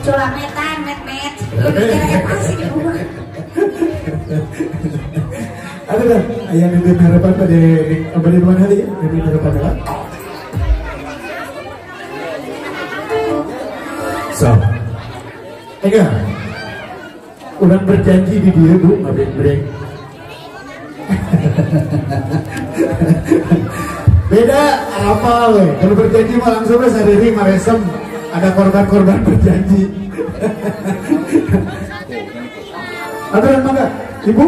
Culametan, met. Kira-kira pasti di rumah. Ada kan? Ayah nitip harapan pada kembali mana hari ya? Nitip harapan apa? So, enggak. Orang berjanji di dia bu, nggak break. Beda apa weh? Kalau berjanji mah langsung sehari maresem. Ada korban-korban berjanji. Ada yang mana? Ibu?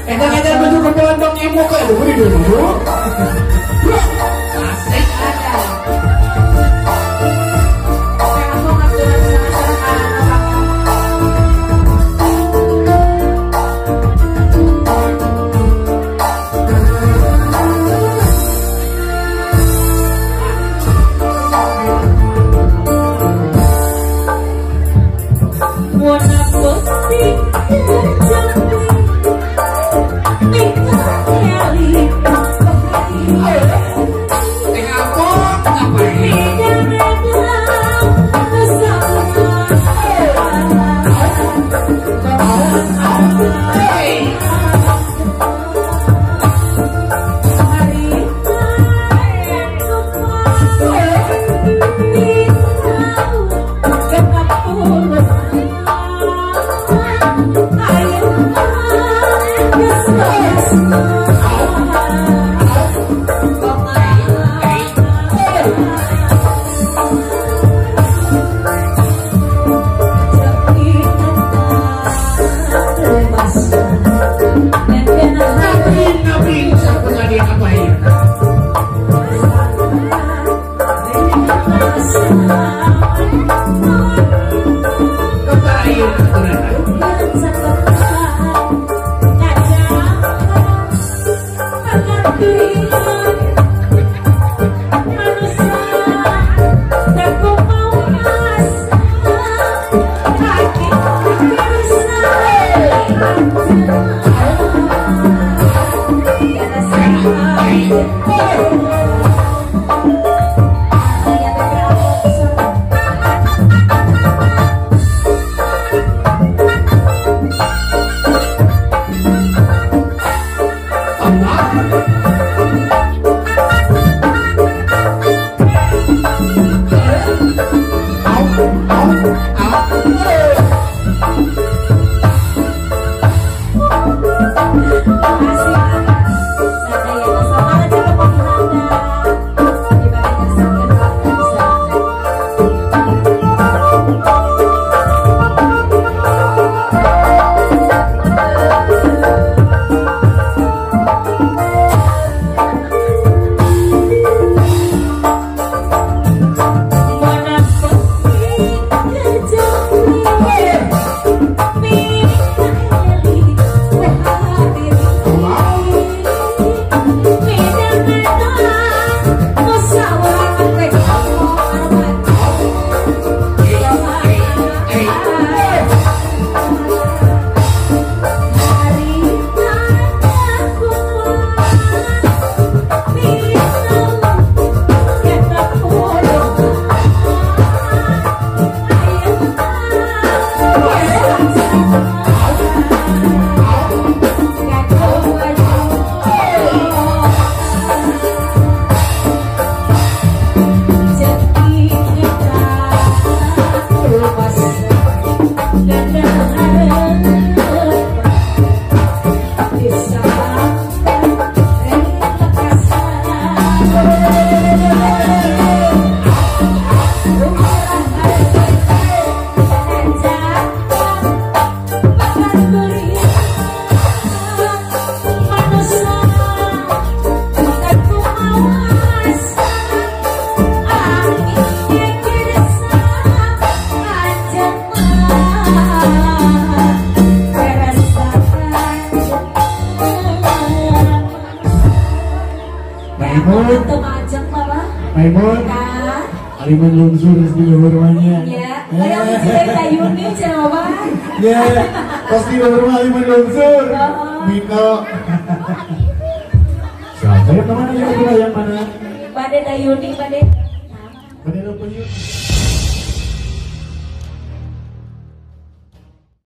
Edan baju kepelan dong emo kayak ibu di dulu. Asik ada. Maimun, Aliman Lungsur di rumahnya. Ya, kayak musik Dayuni coba. Ya, pasti rumah Aliman Lungsur. Mino. Siapa yang mana yang mana? Bade Dayuni, Bade. Bade Dayuni.